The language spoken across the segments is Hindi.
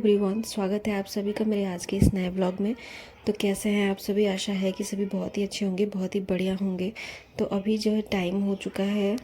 एवरीवन, स्वागत है आप सभी का मेरे आज के इस नए ब्लॉग में। तो कैसे हैं आप सभी? आशा है कि सभी बहुत ही अच्छे होंगे, बहुत ही बढ़िया होंगे। तो अभी जो है टाइम हो चुका है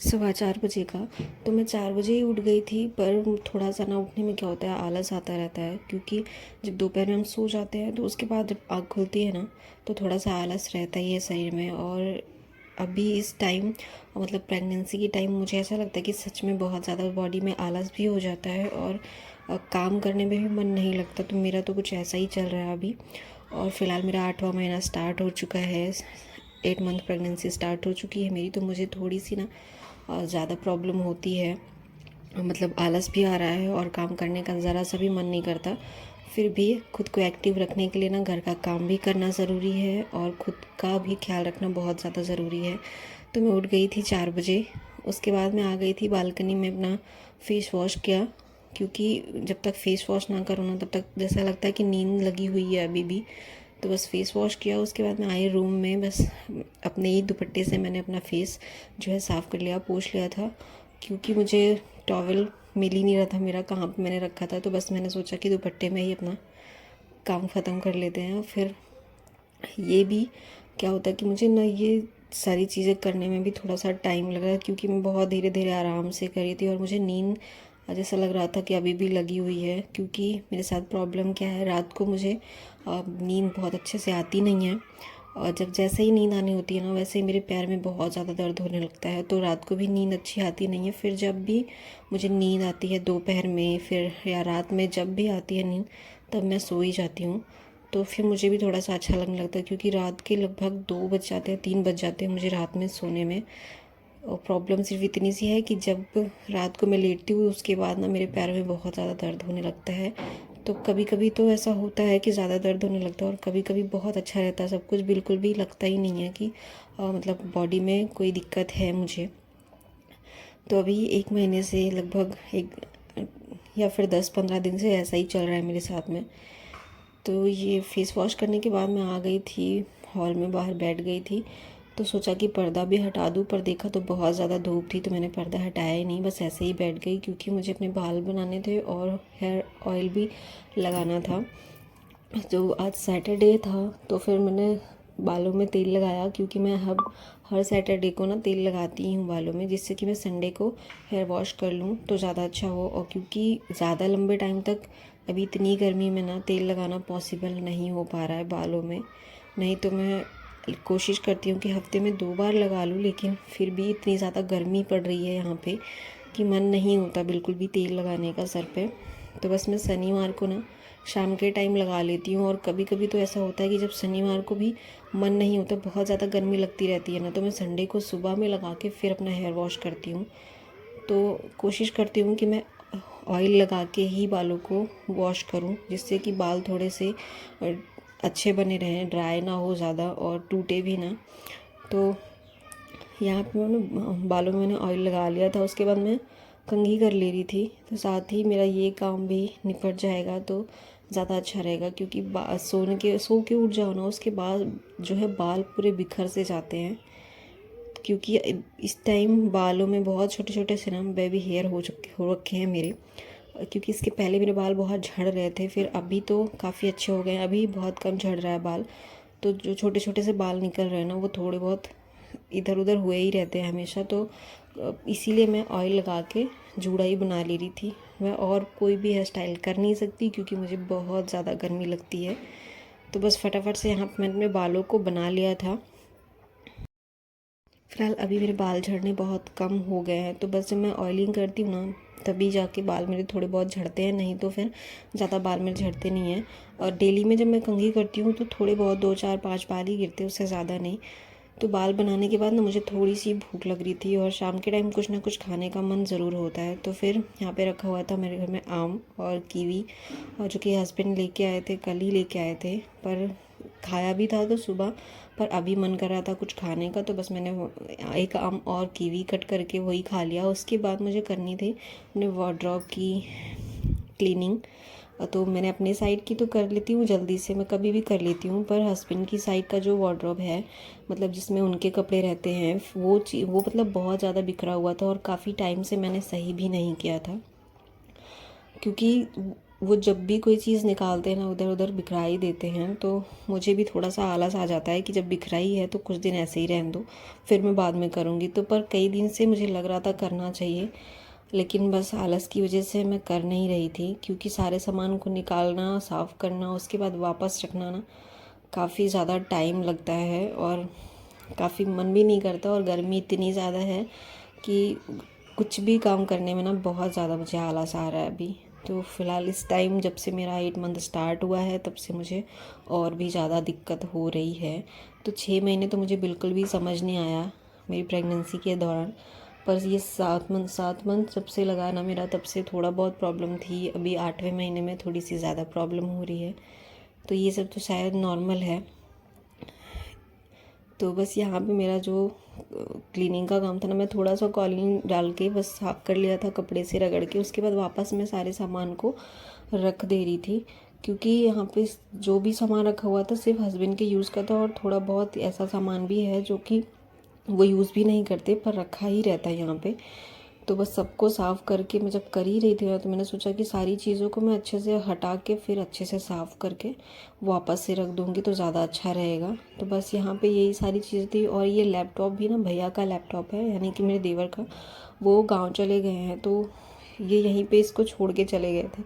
4:15 बजे का। तो मैं 4 बजे ही उठ गई थी, पर थोड़ा सा ना उठने में क्या होता है, आलस आता रहता है। क्योंकि जब दोपहर में हम सो जाते हैं तो उसके बाद जब आँख खुलती है ना, तो थोड़ा सा आलस रहता ही है शरीर में। और अभी इस टाइम मतलब प्रेगनेंसी के टाइम मुझे ऐसा लगता है कि सच में बहुत ज़्यादा बॉडी में आलस भी हो जाता है और काम करने में भी मन नहीं लगता। तो मेरा तो कुछ ऐसा ही चल रहा है अभी। और फ़िलहाल मेरा 8वां महीना स्टार्ट हो चुका है, 8 मंथ प्रेगनेंसी स्टार्ट हो चुकी है मेरी। तो मुझे थोड़ी सी ना ज़्यादा प्रॉब्लम होती है, मतलब आलस भी आ रहा है और काम करने का ज़रा सा भी मन नहीं करता। फिर भी खुद को एक्टिव रखने के लिए ना घर का काम भी करना ज़रूरी है और ख़ुद का भी ख्याल रखना बहुत ज़्यादा ज़रूरी है। तो मैं उठ गई थी 4 बजे। उसके बाद मैं आ गई थी बालकनी में, अपना फेस वॉश किया। क्योंकि जब तक फेस वॉश ना करो ना, तब तक जैसा लगता है कि नींद लगी हुई है अभी भी। तो बस फेस वॉश किया, उसके बाद मैं आई रूम में। बस अपने ही दुपट्टे से मैंने अपना फेस जो है साफ़ कर लिया, पोंछ लिया था। क्योंकि मुझे टॉवल मिल ही नहीं रहा था मेरा, कहाँ पे मैंने रखा था। तो बस मैंने सोचा कि दुपट्टे में ही अपना काम ख़त्म कर लेते हैं। फिर ये भी क्या होता है कि मुझे ना ये सारी चीज़ें करने में भी थोड़ा सा टाइम लग रहा है, क्योंकि मैं बहुत धीरे धीरे आराम से कर रही थी और मुझे नींद जैसा लग रहा था कि अभी भी लगी हुई है। क्योंकि मेरे साथ प्रॉब्लम क्या है, रात को मुझे नींद बहुत अच्छे से आती नहीं है। और जब जैसे ही नींद आनी होती है ना, वैसे ही मेरे पैर में बहुत ज़्यादा दर्द होने लगता है। तो रात को भी नींद अच्छी आती नहीं है। फिर जब भी मुझे नींद आती है दोपहर में फिर या रात में, जब भी आती है नींद, तब मैं सो ही जाती हूँ। तो फिर मुझे भी थोड़ा सा अच्छा लगने लगता है, क्योंकि रात के लगभग 2 बज जाते हैं, 3 बज जाते हैं मुझे रात में सोने में। और प्रॉब्लम सिर्फ इतनी सी है कि जब रात को मैं लेटती हूँ, उसके बाद ना मेरे पैर में बहुत ज़्यादा दर्द होने लगता है। तो कभी कभी तो ऐसा होता है कि ज़्यादा दर्द होने लगता है और कभी कभी बहुत अच्छा रहता है सब कुछ, बिल्कुल भी लगता ही नहीं है कि मतलब बॉडी में कोई दिक्कत है मुझे। तो अभी 1 महीने से लगभग एक या फिर 10-15 दिन से ऐसा ही चल रहा है मेरे साथ में। तो ये फेस वॉश करने के बाद मैं आ गई थी हॉल में, बाहर बैठ गई थी। तो सोचा कि पर्दा भी हटा दूँ, पर देखा तो बहुत ज़्यादा धूप थी, तो मैंने पर्दा हटाया ही नहीं, बस ऐसे ही बैठ गई। क्योंकि मुझे अपने बाल बनाने थे और हेयर ऑयल भी लगाना था। जो आज सैटरडे था, तो फिर मैंने बालों में तेल लगाया। क्योंकि मैं हर सैटरडे को ना तेल लगाती हूँ बालों में, जिससे कि मैं संडे को हेयर वॉश कर लूँ तो ज़्यादा अच्छा हो। और क्योंकि ज़्यादा लंबे टाइम तक अभी इतनी गर्मी में ना तेल लगाना पॉसिबल नहीं हो पा रहा है बालों में। नहीं तो मैं कोशिश करती हूँ कि हफ्ते में 2 बार लगा लूँ, लेकिन फिर भी इतनी ज़्यादा गर्मी पड़ रही है यहाँ पे कि मन नहीं होता बिल्कुल भी तेल लगाने का सर पे। तो बस मैं शनिवार को ना शाम के टाइम लगा लेती हूँ। और कभी कभी तो ऐसा होता है कि जब शनिवार को भी मन नहीं होता, बहुत ज़्यादा गर्मी लगती रहती है ना, तो मैं संडे को सुबह में लगा के फिर अपना हेयर वॉश करती हूँ। तो कोशिश करती हूँ कि मैं ऑयल लगा के ही बालों को वॉश करूँ, जिससे कि बाल थोड़े से अच्छे बने रहें, ड्राई ना हो ज़्यादा और टूटे भी ना। तो यहाँ पे मैंने बालों में मैंने ऑयल लगा लिया था। उसके बाद मैं कंघी कर ले रही थी, तो साथ ही मेरा ये काम भी निपट जाएगा तो ज़्यादा अच्छा रहेगा। क्योंकि सो के उठ जाओ ना, उसके बाद जो है बाल पूरे बिखर से जाते हैं। क्योंकि इस टाइम बालों में बहुत छोटे छोटे से ना बेबी हेयर हो रखे हैं मेरे। क्योंकि इसके पहले मेरे बाल बहुत झड़ रहे थे, फिर अभी तो काफ़ी अच्छे हो गए हैं, अभी बहुत कम झड़ रहा है बाल। तो जो छोटे छोटे से बाल निकल रहे हैं ना, वो थोड़े बहुत इधर उधर हुए ही रहते हैं हमेशा। तो इसीलिए मैं ऑयल लगा के जूड़ा ही बना ले रही थी। मैं और कोई भी हेयर स्टाइल कर नहीं सकती, क्योंकि मुझे बहुत ज़्यादा गर्मी लगती है। तो बस फटाफट से यहाँ मैंने अपने बालों को बना लिया था। फ़िलहाल अभी मेरे बाल झड़ने बहुत कम हो गए हैं। तो बस जब मैं ऑयलिंग करती हूँ ना, तभी जाके बाल मेरे थोड़े बहुत झड़ते हैं, नहीं तो फिर ज़्यादा बाल मेरे झड़ते नहीं हैं। और डेली में जब मैं कंघी करती हूँ तो थोड़े बहुत 2 4 5 बाल ही गिरते हैं, उससे ज़्यादा नहीं। तो बाल बनाने के बाद ना मुझे थोड़ी सी भूख लग रही थी और शाम के टाइम कुछ ना कुछ खाने का मन ज़रूर होता है। तो फिर यहाँ पे रखा हुआ था मेरे घर में आम और कीवी, और जो कि हस्बैंड लेके आए थे, कल ही लेके आए थे। पर खाया भी था तो सुबह, पर अभी मन कर रहा था कुछ खाने का, तो बस मैंने एक आम और कीवी कट करके वही खा लिया। उसके बाद मुझे करनी थी अपने वार्डरोब की क्लीनिंग। तो मैंने अपने साइड की तो कर लेती हूँ जल्दी से, मैं कभी भी कर लेती हूँ। पर हस्बैंड की साइड का जो वार्डरोब है, मतलब जिसमें उनके कपड़े रहते हैं, वो मतलब बहुत ज़्यादा बिखरा हुआ था और काफ़ी टाइम से मैंने सही भी नहीं किया था। क्योंकि वो जब भी कोई चीज़ निकालते हैं ना उधर उधर बिखरा ही देते हैं, तो मुझे भी थोड़ा सा आलस आ जाता है कि जब बिखराई है तो कुछ दिन ऐसे ही रहने दो, फिर मैं बाद में करूँगी। तो पर कई दिन से मुझे लग रहा था करना चाहिए, लेकिन बस आलस की वजह से मैं कर नहीं रही थी, क्योंकि सारे सामान को निकालना, साफ़ करना, उसके बाद वापस रखना ना काफ़ी ज़्यादा टाइम लगता है और काफ़ी मन भी नहीं करता, और गर्मी इतनी ज़्यादा है कि कुछ भी काम करने में ना बहुत ज़्यादा मुझे आलस आ रहा है अभी। तो फ़िलहाल इस टाइम जब से मेरा 8 मंथ स्टार्ट हुआ है तब से मुझे और भी ज़्यादा दिक्कत हो रही है। तो 6 महीने तो मुझे बिल्कुल भी समझ नहीं आया मेरी प्रेगनेंसी के दौरान, पर ये 7 मंथ जब से लगा ना मेरा, तब से थोड़ा बहुत प्रॉब्लम थी। अभी 8वें महीने में थोड़ी सी ज़्यादा प्रॉब्लम हो रही है, तो ये सब तो शायद नॉर्मल है। तो बस यहाँ पे मेरा जो क्लीनिंग का काम था ना, मैं थोड़ा सा कॉलिन डाल के बस साफ़ कर लिया था कपड़े से रगड़ के, उसके बाद वापस मैं सारे सामान को रख दे रही थी, क्योंकि यहाँ पे जो भी सामान रखा हुआ था सिर्फ हस्बैंड के यूज़ का था, और थोड़ा बहुत ऐसा सामान भी है जो कि वो यूज़ भी नहीं करते पर रखा ही रहता है यहाँ पे। तो बस सबको साफ़ करके मैं जब कर ही रही थी ना, तो मैंने सोचा कि सारी चीज़ों को मैं अच्छे से हटा के फिर अच्छे से साफ़ करके वापस से रख दूँगी तो ज़्यादा अच्छा रहेगा। तो बस यहाँ पे यही सारी चीज़ें थी, और ये लैपटॉप भी ना भैया का लैपटॉप है, यानी कि मेरे देवर का। वो गाँव चले गए हैं, तो ये यहीं पर इसको छोड़ के चले गए थे।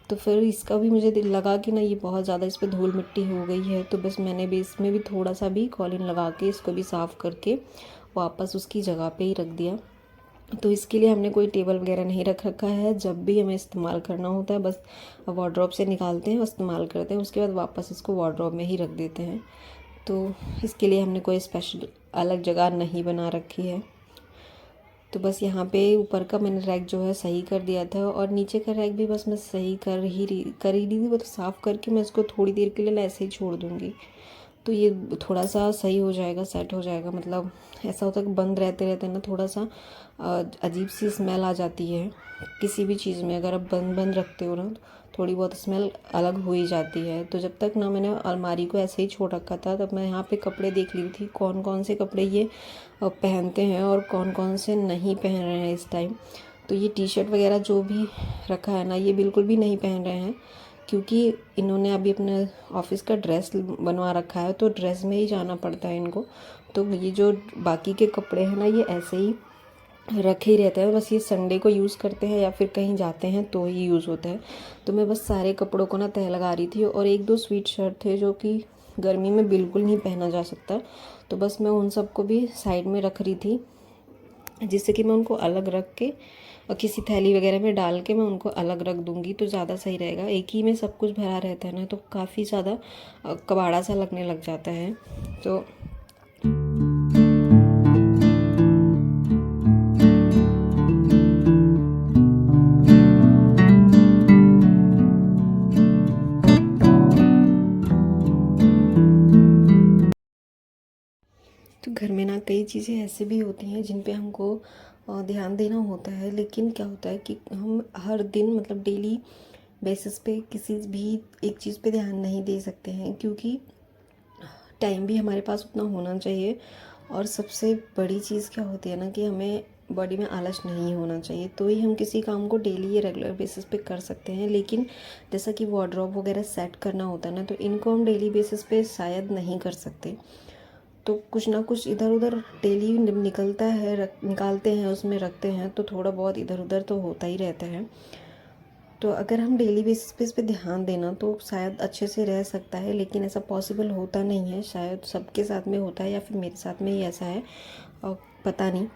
तो फिर इसका भी मुझे लगा कि ना ये बहुत ज़्यादा इस पर धूल मिट्टी हो गई है, तो बस मैंने भी इसमें भी थोड़ा सा भी कॉलिन लगा के इसको भी साफ़ करके वापस उसकी जगह पे ही रख दिया। तो इसके लिए हमने कोई टेबल वगैरह नहीं रख रखा है। जब भी हमें इस्तेमाल करना होता है बस वार्डरोब से निकालते हैं और इस्तेमाल करते हैं, उसके बाद वापस इसको वार्डरोब में ही रख देते हैं। तो इसके लिए हमने कोई स्पेशल अलग जगह नहीं बना रखी है। तो बस यहाँ पे ऊपर का मैंने रैक जो है सही कर दिया था, और नीचे का रैक भी बस मैं सही कर ही रही थी। वो तो साफ़ करके मैं इसको थोड़ी देर के लिए ना ऐसे ही छोड़ दूँगी, तो ये थोड़ा सा सही हो जाएगा, सेट हो जाएगा। मतलब ऐसा होता है कि बंद रहते रहते ना थोड़ा सा अजीब सी स्मेल आ जाती है किसी भी चीज़ में। अगर आप बंद बंद रखते हो ना तो थोड़ी बहुत स्मेल अलग हो ही जाती है। तो जब तक ना मैंने अलमारी को ऐसे ही छोड़ रखा था, तब मैं यहाँ पे कपड़े देख ली थी कौन कौन से कपड़े ये पहनते हैं और कौन कौन से नहीं पहन रहे हैं इस टाइम। तो ये टी शर्ट वगैरह जो भी रखा है ना, ये बिल्कुल भी नहीं पहन रहे हैं, क्योंकि इन्होंने अभी अपने ऑफिस का ड्रेस बनवा रखा है, तो ड्रेस में ही जाना पड़ता है इनको। तो ये जो बाकी के कपड़े हैं ना, ये ऐसे ही रखे ही रहते हैं, बस ये संडे को यूज़ करते हैं या फिर कहीं जाते हैं तो ही यूज़ होता है। तो मैं बस सारे कपड़ों को ना तह लगा रही थी, और एक दो स्वीट शर्ट थे जो कि गर्मी में बिल्कुल नहीं पहना जा सकता, तो बस मैं उन सबको भी साइड में रख रही थी, जिससे कि मैं उनको अलग रख के और किसी थैली वगैरह में डाल के मैं उनको अलग रख दूँगी तो ज़्यादा सही रहेगा। एक ही में सब कुछ भरा रहता है ना, तो काफ़ी ज़्यादा कबाड़ा सा लगने लग जाता है। तो घर में ना कई चीज़ें ऐसे भी होती हैं जिन पे हमको ध्यान देना होता है, लेकिन क्या होता है कि हम हर दिन मतलब डेली बेसिस पे किसी भी एक चीज़ पे ध्यान नहीं दे सकते हैं, क्योंकि टाइम भी हमारे पास उतना होना चाहिए। और सबसे बड़ी चीज़ क्या होती है ना कि हमें बॉडी में आलस नहीं होना चाहिए, तो ही हम किसी काम को डेली या रेगुलर बेसिस पे कर सकते हैं। लेकिन जैसा कि वार्डरोब वगैरह सेट करना होता है ना, तो इनको हम डेली बेसिस पे शायद नहीं कर सकते। तो कुछ ना कुछ इधर उधर डेली निकलता है, निकालते हैं, उसमें रखते हैं, तो थोड़ा बहुत इधर उधर तो होता ही रहता है। तो अगर हम डेली बेसिस पे इस पे ध्यान देना तो शायद अच्छे से रह सकता है, लेकिन ऐसा पॉसिबल होता नहीं है। शायद सबके साथ में होता है या फिर मेरे साथ में ही ऐसा है, और पता नहीं।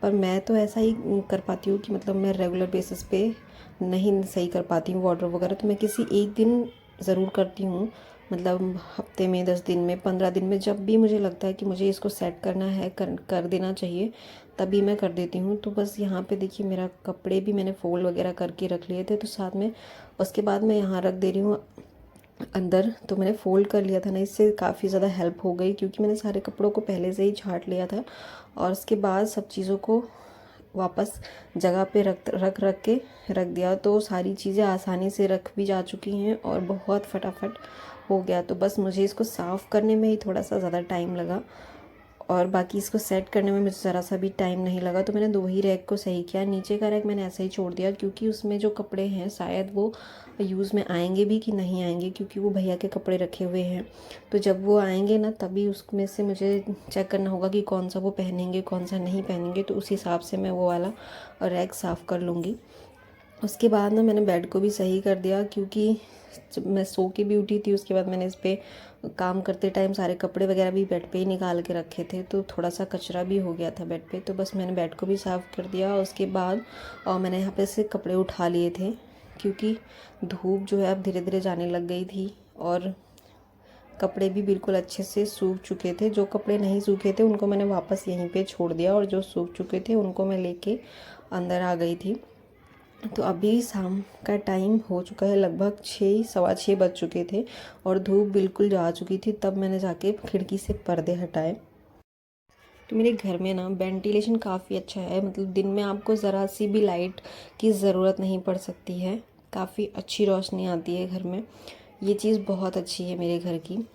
पर मैं तो ऐसा ही कर पाती हूँ कि मतलब मैं रेगुलर बेसिस पे नहीं सही कर पाती हूँ वार्डरोब वगैरह। तो मैं किसी एक दिन ज़रूर करती हूँ, मतलब हफ्ते में, 10 दिन में, 15 दिन में, जब भी मुझे लगता है कि मुझे इसको सेट करना है, कर देना चाहिए, तभी मैं कर देती हूँ। तो बस यहाँ पे देखिए मेरा कपड़े भी मैंने फोल्ड वगैरह करके रख लिए थे, तो साथ में उसके बाद मैं यहाँ रख दे रही हूँ अंदर। तो मैंने फ़ोल्ड कर लिया था ना, इससे काफ़ी ज़्यादा हेल्प हो गई, क्योंकि मैंने सारे कपड़ों को पहले से ही छांट लिया था, और उसके बाद सब चीज़ों को वापस जगह पे रख के रख दिया, तो सारी चीज़ें आसानी से रख भी जा चुकी हैं और बहुत फटाफट हो गया। तो बस मुझे इसको साफ़ करने में ही थोड़ा सा ज़्यादा टाइम लगा, और बाकी इसको सेट करने में मुझे ज़रा सा भी टाइम नहीं लगा, तो मैंने 2 ही रैक को सही किया। नीचे का रैक मैंने ऐसे ही छोड़ दिया क्योंकि उसमें जो कपड़े हैं शायद वो यूज़ में आएंगे भी कि नहीं आएंगे, क्योंकि वो भैया के कपड़े रखे हुए हैं। तो जब वो आएंगे ना तभी उसमें से मुझे चेक करना होगा कि कौन सा वो पहनेंगे कौन सा नहीं पहनेंगे, तो उस हिसाब से मैं वो वाला रैक साफ़ कर लूँगी। उसके बाद ना मैंने बेड को भी सही कर दिया, क्योंकि जब मैं सो के भी उठी थी उसके बाद मैंने इस पर काम करते टाइम सारे कपड़े वगैरह भी बेड पे ही निकाल के रखे थे, तो थोड़ा सा कचरा भी हो गया था बेड पे। तो बस मैंने बेड को भी साफ़ कर दिया। उसके बाद मैंने यहाँ पे से कपड़े उठा लिए थे, क्योंकि धूप जो है अब धीरे धीरे जाने लग गई थी और कपड़े भी बिल्कुल अच्छे से सूख चुके थे। जो कपड़े नहीं सूखे थे उनको मैंने वापस यहीं पे छोड़ दिया और जो सूख चुके थे उनको मैं लेके अंदर आ गई थी। तो अभी शाम का टाइम हो चुका है, लगभग 6 सवा 6 बज चुके थे और धूप बिल्कुल जा चुकी थी। तब मैंने जाके खिड़की से पर्दे हटाए। तो मेरे घर में ना वेंटिलेशन काफ़ी अच्छा है, मतलब दिन में आपको ज़रा सी भी लाइट की ज़रूरत नहीं पड़ सकती है, काफ़ी अच्छी रोशनी आती है घर में। ये चीज़ बहुत अच्छी है मेरे घर की।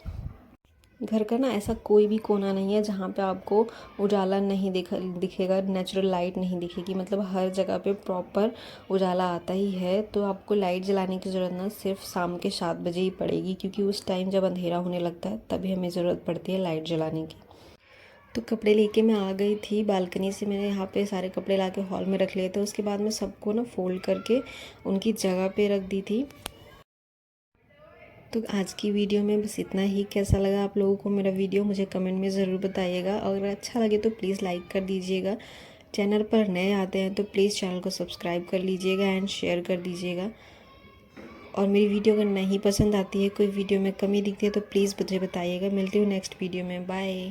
घर का ना ऐसा कोई भी कोना नहीं है जहाँ पे आपको उजाला नहीं दिखेगा, नेचुरल लाइट नहीं दिखेगी। मतलब हर जगह पे प्रॉपर उजाला आता ही है। तो आपको लाइट जलाने की ज़रूरत ना सिर्फ शाम के 7 बजे ही पड़ेगी, क्योंकि उस टाइम जब अंधेरा होने लगता है तभी हमें ज़रूरत पड़ती है लाइट जलाने की। तो कपड़े लेके मैं आ गई थी बालकनी से। मैंने यहाँ पे सारे कपड़े ला के हॉल में रख लिए थे। उसके बाद मैं सबको ना फोल्ड करके उनकी जगह पे रख दी थी। तो आज की वीडियो में बस इतना ही। कैसा लगा आप लोगों को मेरा वीडियो मुझे कमेंट में ज़रूर बताइएगा। अगर अच्छा लगे तो प्लीज़ लाइक कर दीजिएगा। चैनल पर नए आते हैं तो प्लीज़ चैनल को सब्सक्राइब कर लीजिएगा एंड शेयर कर दीजिएगा। और मेरी वीडियो अगर नहीं पसंद आती है, कोई वीडियो में कमी दिखती है तो प्लीज़ मुझे बताइएगा। मिलती हूँ नेक्स्ट वीडियो में। बाय।